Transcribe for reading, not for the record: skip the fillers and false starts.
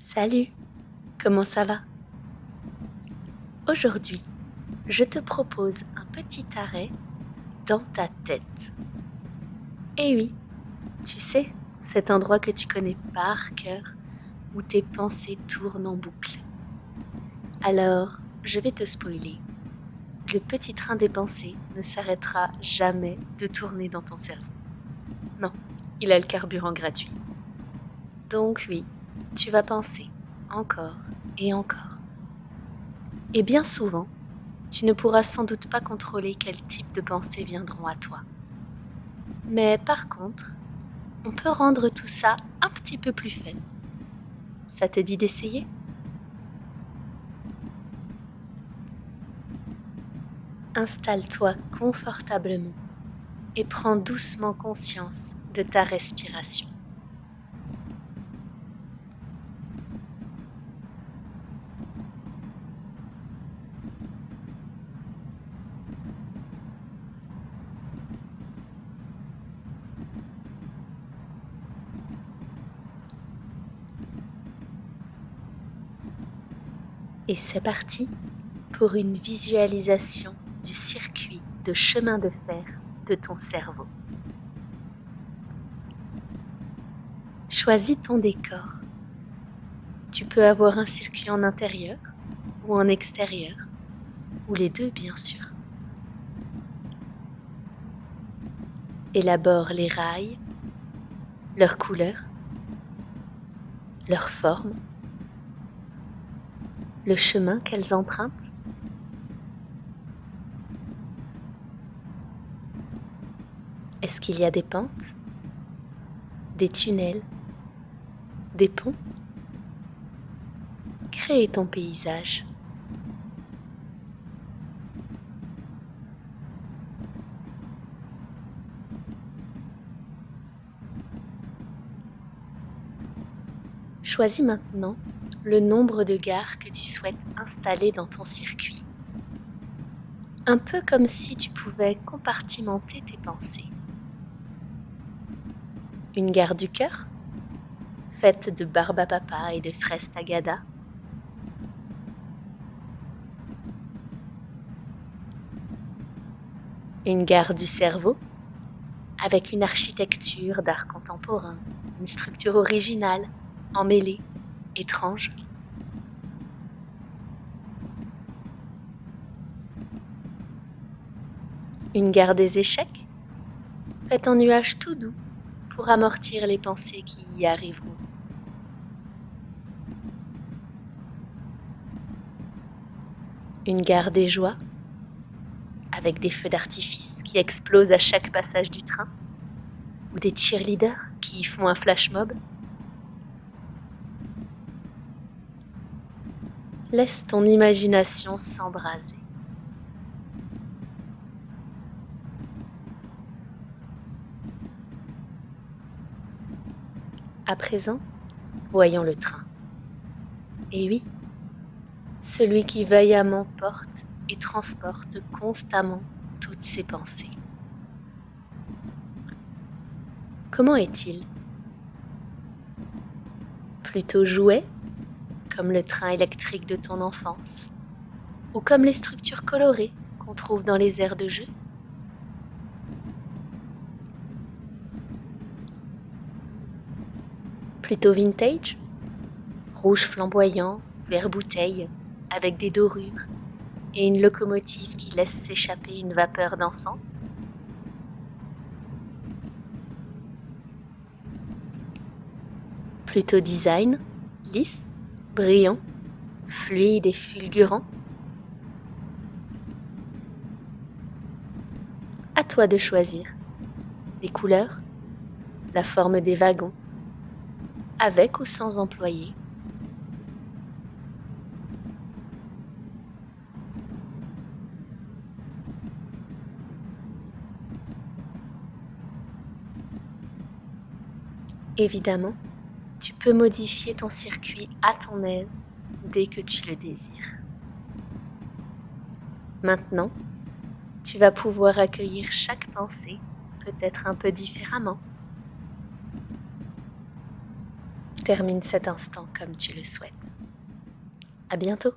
Salut, comment ça va? Aujourd'hui, je te propose un petit arrêt dans ta tête. Et oui, tu sais, cet endroit que tu connais par cœur, où tes pensées tournent en boucle. Alors, je vais te spoiler. Le petit train des pensées ne s'arrêtera jamais de tourner dans ton cerveau. Non, il a le carburant gratuit. Donc oui, tu vas penser encore et encore. Et bien souvent, tu ne pourras sans doute pas contrôler quel type de pensées viendront à toi. Mais par contre, on peut rendre tout ça un petit peu plus fun. Ça te dit d'essayer? Installe-toi confortablement et prends doucement conscience de ta respiration. Et c'est parti pour une visualisation du circuit de chemin de fer de ton cerveau. Choisis ton décor. Tu peux avoir un circuit en intérieur ou en extérieur, ou les deux bien sûr. Élabore les rails, leurs couleurs, leur forme, le chemin qu'elles empruntent. Est-ce qu'il y a des pentes, des tunnels, des ponts? Crée ton paysage. Choisis maintenant le nombre de gares que tu souhaites installer dans ton circuit. Un peu comme si tu pouvais compartimenter tes pensées. Une gare du cœur, faite de barbe à papa et de fraises tagada. Une gare du cerveau, avec une architecture d'art contemporain, une structure originale, emmêlée, étrange. Une gare des échecs, faite en nuages tout doux pour amortir les pensées qui y arriveront. Une gare des joies, avec des feux d'artifice qui explosent à chaque passage du train, ou des cheerleaders qui y font un flash mob. Laisse ton imagination s'embraser. À présent, voyons le train. Et oui, celui qui vaillamment porte et transporte constamment toutes ses pensées. Comment est-il? Plutôt jouet, comme le train électrique de ton enfance, ou comme les structures colorées qu'on trouve dans les aires de jeu? Plutôt vintage, rouge flamboyant, vert bouteille, avec des dorures et une locomotive qui laisse s'échapper une vapeur dansante? Plutôt design, lisse, brillant, fluide et fulgurant? À toi de choisir les couleurs, la forme des wagons, avec ou sans employés. Évidemment, tu peux modifier ton circuit à ton aise dès que tu le désires. Maintenant, tu vas pouvoir accueillir chaque pensée peut-être un peu différemment. termine cet instant comme tu le souhaites. À bientôt!